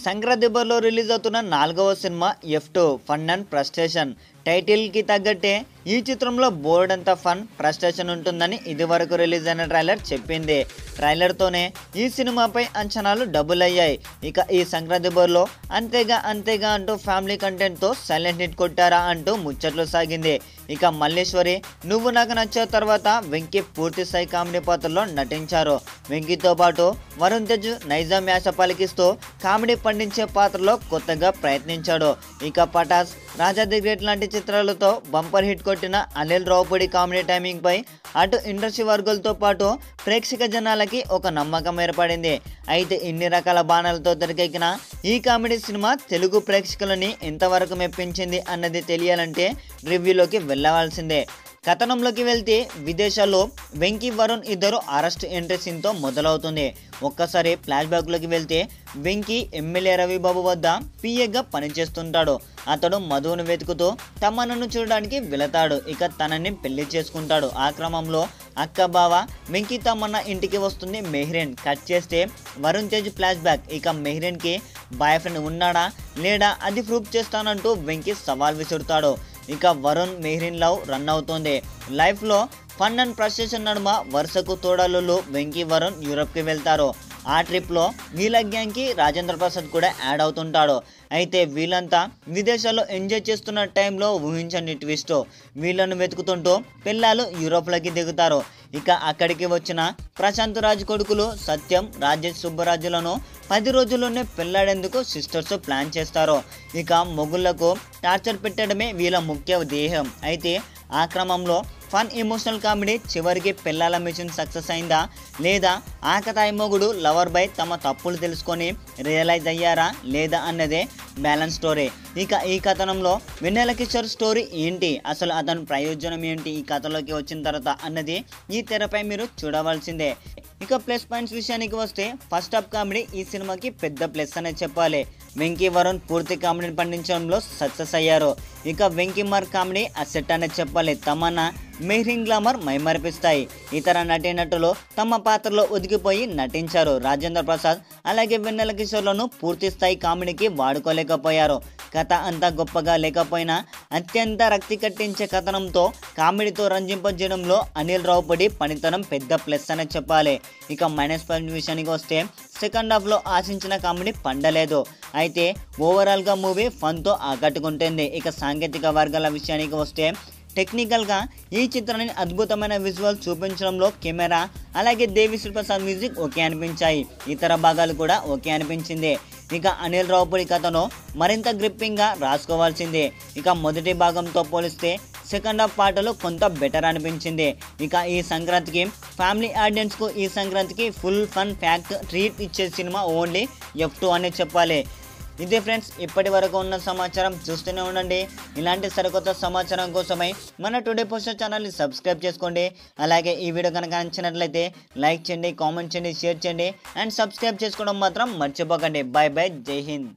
సంక్రాంతి బరిలో రిలీజ్ అవుతున్న 4వ cinema F2 fun and frustration. టైటిల్కి తగ్గట్టే ఈ చిత్రంలో బోర్డంత ఫన్ ఫ్రస్ట్రేషన్ ఉంటుందని ఇదివరకు రిలీజ్ అయిన ట్రైలర్ చెప్పింది. ట్రైలర్తోనే ఈ సినిమాపై అంచనాలు డబుల్ అయ్యాయి. ఇక ఈ సంక్రాంతి బరిలో అంతేగా అంటూ ఫ్యామిలీ కంటెంట్తో సైలెంట్ హిట్ కొట్టారా అంటూ ముచ్చట్లు సాగింది. ఇక మల్లేశ్వరి నువ్వు నాకు నచ్చే తర్వాత వెంకీ పూర్తి స్థాయి కామెడీ పాత్రలో నటించారు. వెంకీతో పాటు వరుణ్ తేజ్ నైజాం యాస పలికిస్తూ కామెడీ పండించే పాత్రలో కొత్తగా ప్రయత్నించాడు. ఇక పటాస్, రాజా ది గ్రేట్ లాంటి చిత్రాలతో బంపర్ హిట్ కొట్టిన అనిల్ రావుపూడి కామెడీ టైమింగ్ పై అటు ఇండస్ట్రీ వర్గాలతో పాటు ప్రేక్షక జనాలకి ఒక నమ్మకం ఏర్పడింది. అయితే ఇన్ని రకాల బాణాలతో తెరకెక్కిన ఈ కామెడీ సినిమా తెలుగు ప్రేక్షకులని ఎంతవరకు మెప్పించింది అన్నది తెలియాలంటే రివ్యూలోకి వెళ్ళవలసిందే. కథనంలోకి వెళ్తే విదేశాల్లో వెంకీ, వరుణ్ ఇద్దరు అరెస్ట్ ఎంట్రీ సీన్తో మొదలవుతుంది. ఒక్కసారి ఫ్లాష్ బ్యాక్లోకి వెళ్తే వెంకీ ఎమ్మెల్యే రవిబాబు వద్ద పిఏగా పనిచేస్తుంటాడు. అతడు మధువును వెతుకుతూ తమన్నను చూడడానికి వెళతాడు. ఇక తనని పెళ్లి చేసుకుంటాడు. ఆ క్రమంలో అక్క బావ వెంకీ తమన్న ఇంటికి వస్తుంది మెహ్రీన్. కట్ చేస్తే వరుణ్ తేజ్ ఫ్లాష్ బ్యాక్. ఇక మెహ్రీన్కి బాయ్ ఫ్రెండ్ ఉన్నాడా లేడా అది ప్రూఫ్ చేస్తానంటూ వెంకీ సవాల్ విసురుతాడు. ఇక వరుణ్ మెహ్రీన్ లవ్ రన్ అవుతుంది. లైఫ్లో ఫన్ అండ్ ఫ్రస్ట్రేషన్ నడుమ వరుసకు తోడలు వెంకీ, వరుణ్ యూరప్కి వెళ్తారు. ఆ ట్రిప్లో వీళ్ళ గ్యాంగ్కి రాజేంద్ర ప్రసాద్ కూడా యాడ్ అవుతుంటాడు. అయితే వీళ్ళంతా విదేశాల్లో ఎంజాయ్ చేస్తున్న టైంలో ఊహించని ట్విస్ట్, వీళ్ళను వెతుకుతుంటూ పిల్లలు యూరోప్లోకి దిగుతారు. ఇక అక్కడికి వచ్చిన ప్రశాంత్ రాజ్ కొడుకులు సత్యం, రాజేష్ సుబ్బరాజులను 10 రోజుల్లోనే పెళ్లాడేందుకు సిస్టర్స్ ప్లాన్ చేస్తారు. ఇక మొగుళ్లకు టార్చర్ పెట్టడమే వీళ్ళ ముఖ్య ధ్యేయం. అయితే ఆ క్రమంలో ఫన్ ఎమోషనల్ కామెడీ చివరికి పెళ్ళాల మిషన్ సక్సెస్ అయిందా లేదా ఆకతాయి మొగుడు లవర్ బై తమ తప్పులు తెలుసుకొని రియలైజ్ అయ్యారా లేదా అన్నదే బ్యాలెన్స్ స్టోరీ. ఇక ఈ కథనంలో వెన్నెల కిషోర్ స్టోరీ ఏంటి, అసలు అతని ప్రయోజనం ఏంటి ఈ కథలోకి వచ్చిన తర్వాత అన్నది ఈ తెరపై మీరు చూడవలసిందే. ఇక ప్లస్ పాయింట్స్ విషయానికి వస్తే ఫస్ట్ హాఫ్ కామెడీ ఈ సినిమాకి పెద్ద ప్లస్ అనే చెప్పాలి. వెంకీ, వరుణ్ పూర్తి కామెడీని పండించడంలో సక్సెస్ అయ్యారు. ఇక వెంకీ మార్ కామెడీ అసెట్ అనే చెప్పాలి. తమన్నా, మెహ్రీన్ గ్లామర్ మైమరిపిస్తాయి. ఇతర నటీనటులు తమ పాత్రలో ఒదిగిపోయి నటించారు. రాజేంద్ర ప్రసాద్ అలాగే వెన్నెల కిషోర్లను పూర్తి స్థాయి కామెడీకి వాడుకోలేకపోయారు. కథ అంతా గొప్పగా లేకపోయినా అత్యంత రక్తి కట్టించే కథనంతో కామెడీతో రంజింపజేయడంలో అనిల్ రావుపూడి పనితనం పెద్ద ప్లస్ అనే చెప్పాలి. ఇక మైనస్ పాయింట్ విషయానికి వస్తే సెకండ్ హాఫ్లో ఆశించిన కామెడీ పండలేదు. అయితే ఓవరాల్గా మూవీ ఫన్తో ఆకట్టుకుంటుంది. ఇక సాంకేతిక వర్గాల విషయానికి వస్తే టెక్నికల్గా ఈ చిత్రాన్ని అద్భుతమైన విజువల్ చూపించడంలో కెమెరా అలాగే దేవిశ్రీ ప్రసాద్ మ్యూజిక్ ఓకే అనిపించాయి. ఇతర భాగాలు కూడా ఓకే అనిపించింది. ఇక అనిల్ రావుపూడి కథను మరింత గ్రిప్పింగ్గా రాసుకోవాల్సిందే. ఇక మొదటి భాగంతో పోలిస్తే సెకండ్ హాఫ్ పాటలు కొంత బెటర్ అనిపించింది. ఇక ఈ సంక్రాంతికి ఫ్యామిలీ ఆడియన్స్కు ఈ సంక్రాంతికి ఫుల్ ఫన్ ఫ్యాక్ట్ ట్రీట్ ఇచ్చే సినిమా ఓన్లీ F2 అనే చెప్పాలి. ఇదే ఫ్రెండ్స్ ఇప్పటి వరకు ఉన్న సమాచారం. చూస్తూనే ఉండండి ఇలాంటి సరికొత్త సమాచారం కోసమై మన టుడే పోస్టర్ ఛానల్ని సబ్స్క్రైబ్ చేసుకోండి. అలాగే ఈ వీడియో కనుక నచ్చినట్లయితే లైక్ చేయండి, కామెంట్ చేయండి, షేర్ చేయండి అండ్ సబ్స్క్రైబ్ చేసుకోవడం మాత్రం మర్చిపోకండి. బాయ్ బాయ్, జై హింద్.